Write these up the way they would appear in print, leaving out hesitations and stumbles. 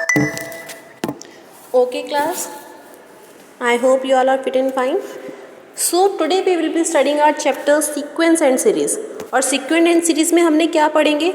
Okay class, I hope you all are fit and fine. So today we will be studying our chapter sequence and series. और sequence and series में हमने क्या पढ़ेंगे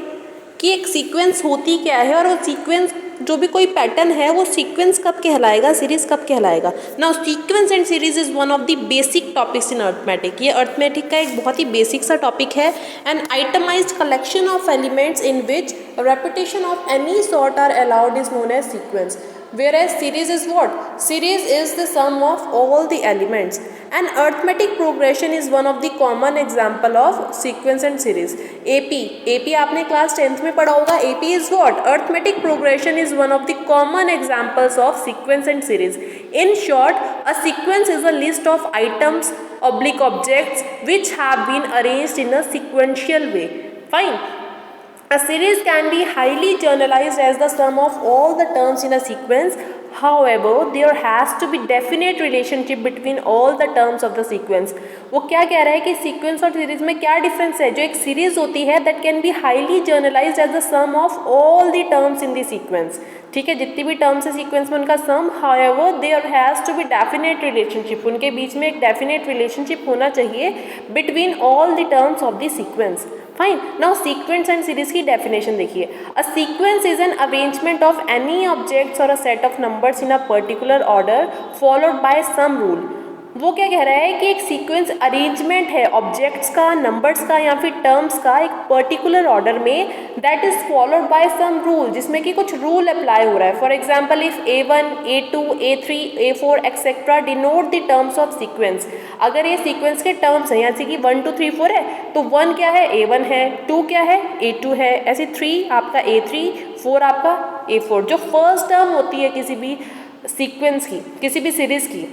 कि एक sequence होती क्या है और वो सीक्वेंस जो भी कोई पैटर्न है वो सीक्वेंस कब कहलाएगा, सीरीज कब कहलाएगा. Now sequence and series is one of the basic topics in arithmetic. ये अर्थमेटिक का एक बहुत ही बेसिक सा टॉपिक है. An itemized collection of elements in which repetition of any sort are allowed is known as sequence. Whereas series is what? Series is the sum of all the elements. And arithmetic progression is one of the common example of sequence and series. AP आपने class 10th में पढ़ा होगा. AP is what? Arithmetic progression is one of the common examples of sequence and series. In short, a sequence is a list of items oblique objects which have been arranged in a sequential way. Fine. A series can be highly generalized as the sum of all the terms in a sequence. However, there has to be definite relationship between all the terms of the sequence. वो क्या कह रहा है कि sequence और series में क्या difference है. जो एक सीरीज होती है that can be highly generalized as the sum of all the terms in the sequence. ठीक है, जितनी भी टर्म्स है सीक्वेंस में उनका sum. However there has to be definite relationship. उनके बीच में एक डेफिनेट रिलेशनशिप होना चाहिए between all the terms of the sequence. Fine. Now sequence and series की डेफिनेशन देखिए. A sequence is an arrangement of any objects और a set of numbers in a particular order followed by sum rule. वो क्या कह रहा है कि एक सीक्वेंस अरेंजमेंट है ऑब्जेक्ट्स का, नंबर्स का या फिर टर्म्स का एक पर्टिकुलर ऑर्डर में that is followed by sum rule, जिसमें कि कुछ रूल अप्लाई हो रहा है. For example if A1, A2, A3, A4 etcetera denote the terms of sequence. अगर ये सीक्वेंस के टर्म्स हैं, जैसे कि 1 2 3 4 है तो 1 क्या है A1 है, 2 क्या है A2 है, ऐसे 3 आपका A3, 4 आपका A4. जो फर्स्ट टर्म होती है किसी भी सीक्वेंस की, किसी भी सीरीज की,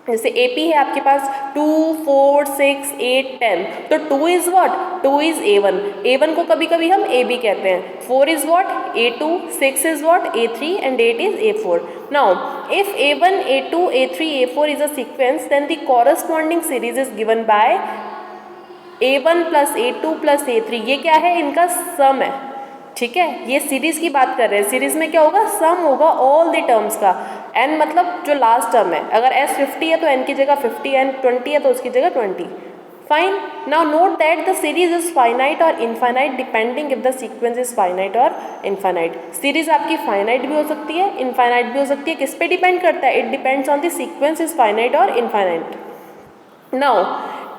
जैसे AP है आपके पास 2 4 6 8 10, तो 2 is what? 2 is A1. A1 को कभी कभी हम AB कहते हैं. 4 is what? A2. 6 is what? A3 and 8 is A4. Now if A1, A2, A3, A4 is a sequence then the corresponding series is given by A1 plus A2 plus A3. ये क्या है? इनका सम है. ठीक है, ये सीरीज की बात कर रहे हैं. सीरीज में क्या होगा? सम होगा ऑल द टर्म्स का. n मतलब जो लास्ट टर्म है. अगर s 50 है तो n की जगह 50, n 20 है तो उसकी जगह 20. Fine. Now note that the series is finite और infinite depending if the sequence is finite और इनफाइनाइट. सीरीज आपकी फाइनाइट भी हो सकती है, इनफाइनाइट भी हो सकती है. किस पे डिपेंड करता है? It depends on the sequence is finite और infinite. Now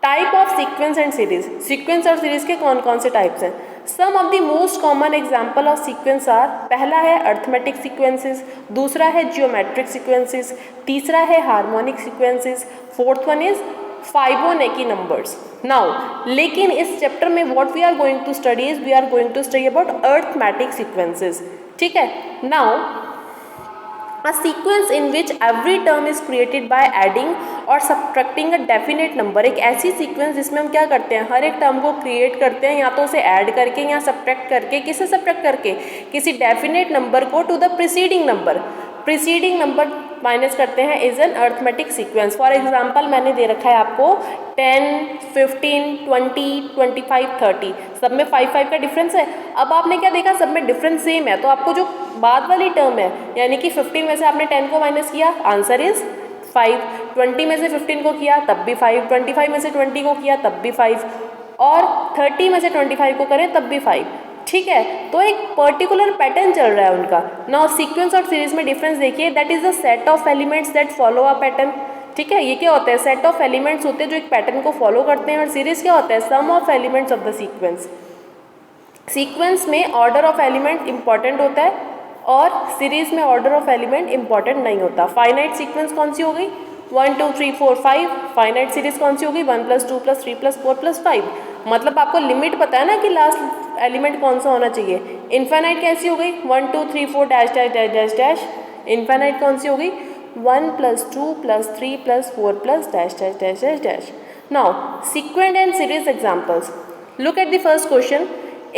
type of sequence and series. Sequence और सीरीज के कौन कौन से टाइप्स हैं? Some of the most common example of sequence are. पहला है अर्थमेटिक सीक्वेंसेस, दूसरा है जियोमेट्रिक सीक्वेंसेस, तीसरा है harmonic sequences, fourth one is Fibonacci numbers. Now लेकिन इस चैप्टर में what we are going to study is we are going to study about arithmetic sequences. ठीक है. नाउ a sequence in which every term is created by adding और subtracting a definite number. एक ऐसी sequence जिसमें हम क्या करते हैं? हर एक टर्म को क्रिएट करते हैं या तो उसे ऐड करके या सब्ट्रैक्ट करके. किसे सब्ट्रैक्ट करके? किसी डेफिनेट नंबर को to the preceding number. Preceding number minus करते हैं is an arithmetic sequence. For example मैंने दे रखा है आपको 10, 15, 20, 25, 30. सब में 5 5 का डिफरेंस है. अब आपने क्या देखा? सब में डिफरेंस सेम है. तो आपको जो बाद वाली टर्म है, यानी कि 15 में से आपने 10 को माइनस किया, आंसर इज 5. 20 में से 15 को किया तब भी 5. 25 में से 20 को किया तब भी 5. और 30 में से 25 को करें तब भी 5. ठीक है, तो एक पर्टिकुलर पैटर्न चल रहा है उनका. नाउ सीक्वेंस और सीरीज में डिफरेंस देखिए. That is the set of elements that follow a pattern. ठीक है, ये क्या होता है? सेट ऑफ एलिमेंट्स होते हैं जो एक पैटर्न को फॉलो करते हैं. और सीरीज क्या होता है? Sum of elements of the sequence. Sequence में ऑर्डर ऑफ एलिमेंट इंपॉर्टेंट होता है और सीरीज में ऑर्डर ऑफ एलिमेंट इंपॉर्टेंट नहीं होता. फाइनाइट सीक्वेंस कौन सी हो गई? 1 2 3 4 5. फाइनाइट सीरीज कौन सी होगी? 1 + 2 + 3 + 4 + 5. मतलब आपको लिमिट पता है ना कि लास्ट एलिमेंट कौन सा होना चाहिए. इनफाइनाइट कैसी हो गई? 1 2 3 4 dash dash dash dash dash. Infinite कौन सी हो गई? 1 + 2 + 3 + 4 + dash dash dash dash dash. Now sequence and series examples. Look at the first question.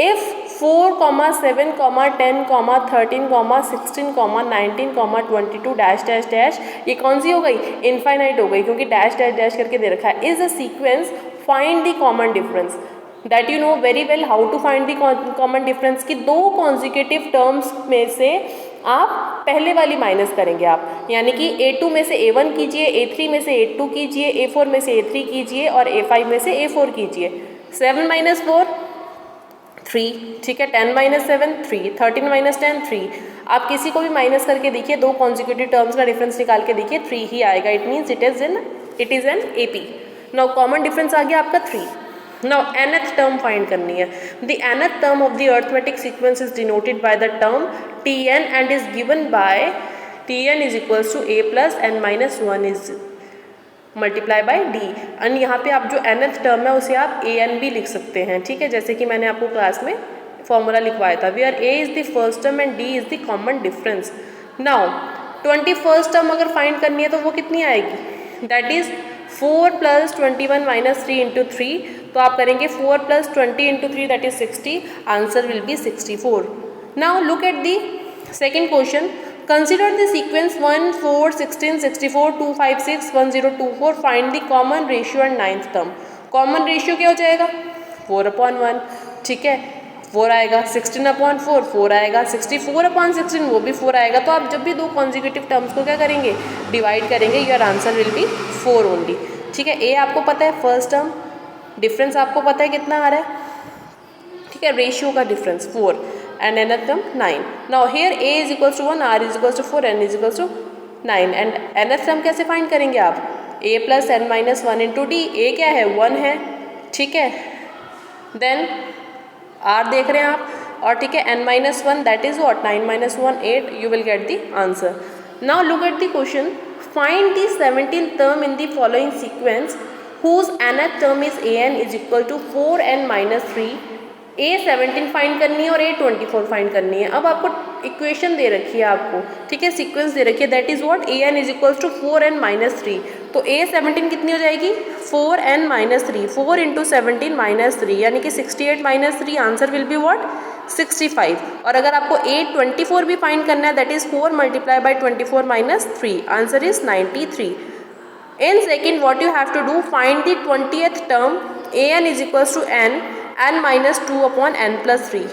If 4, 7, 10, 13, 16, 19, 22 dash dash dash, ये कौन सी हो गई? इनफाइनाइट हो गई क्योंकि डैश डैश डैश करके दे रखा है. Is a sequence. Find the common difference. That you know very well how to find the common difference. कि दो कॉन्जिक्यूटिव टर्म्स में से आप पहले वाली माइनस करेंगे आप, यानी कि A2 में से A1 कीजिए, A3 में से A2 कीजिए, A4 में से A3 कीजिए और A5 में से A4 कीजिए। 7 माइनस 4 3, ठीक है। 10 माइनस 7 3, 13 माइनस 10 3। आप किसी को भी माइनस करके देखिए, दो कॉन्जिक्यूटिव टर्म्स का डिफरेंस निकाल के देखिए, 3 ही आएगा। It means it is an AP। Now common difference आ गया आपका 3। Now nth term फाइंड करनी है। The nth term of the arithmetic sequence is denoted by the term Tn and is given by Tn is equals to a plus n minus 1 is multiply by d। and यहाँ पे आप जो nth term है उसे आप an भी लिख सकते हैं, ठीक है, जैसे कि मैंने आपको क्लास में फॉर्मूला लिखवाया था, where a is the first term and d is the common difference। Now 21st term अगर फाइंड करनी है तो वो कितनी आएगी, that is 4 plus 21 minus 3 into 3। तो आप करेंगे 4 plus 20 into 3 that is 60। Answer will be 64। Now look at the second question. Consider the sequence 1 4 16 64 2 5 6 1 0 2 4। Find the common ratio and ninth term. Common ratio क्या हो जाएगा, 4/1, ठीक है, 4 आएगा। 16/4 4 आएगा। 64/16 वो भी 4 आएगा। तो आप जब भी दो कॉन्जिक्यूटिव टर्म्स को क्या करेंगे, डिवाइड करेंगे, your answer will be 4 only, ठीक है। ए आपको पता है फर्स्ट टर्म, डिफरेंस आपको पता है कितना आ रहा है, ठीक है, रेशियो का difference 4 and nth term 9। Now here A is equals to 1, R is equals to 4, N is equals to 9 and nth term कैसे फाइंड करेंगे आप, a plus n minus 1 into D. A क्या है, 1 है, ठीक है। देन आर देख रहे हैं आप, और ठीक है n minus 1 that is what 9 minus 1 8। You will get the answer. Now look at the question. Find the 17th term in the following sequence whose nth term is an is equal to 4n minus 3। a 17 find करनी है और a 24 find करनी है। अब आपको equation दे रखी है आपको, ठीक है, सीक्वेंस दे रखी है, that is what an is equals to 4n minus 3। तो a 17 कितनी हो जाएगी, 4n माइनस 3, 4 इंटू 17 माइनस 3 यानी कि 68 minus 3। Answer will be what 65। और अगर आपको a 24 भी फाइंड करना है, that is 4 multiply by 24 minus 3। Answer is 93। In second, what you have to do, find the 20th term an is equals to n minus 2 upon n plus 3,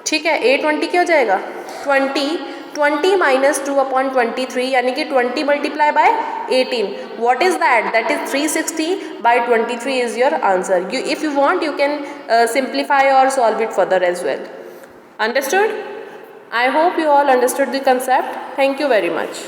ठीक है। a 20 क्या हो जाएगा, 20 माइनस 2 अपॉन 23 यानी कि 20 multiply by 18। What is that, that is 360 by 23 is your answer. You if you want you can simplify or solve it further as well। Understood? I hope you all understood the concept. Thank you very much.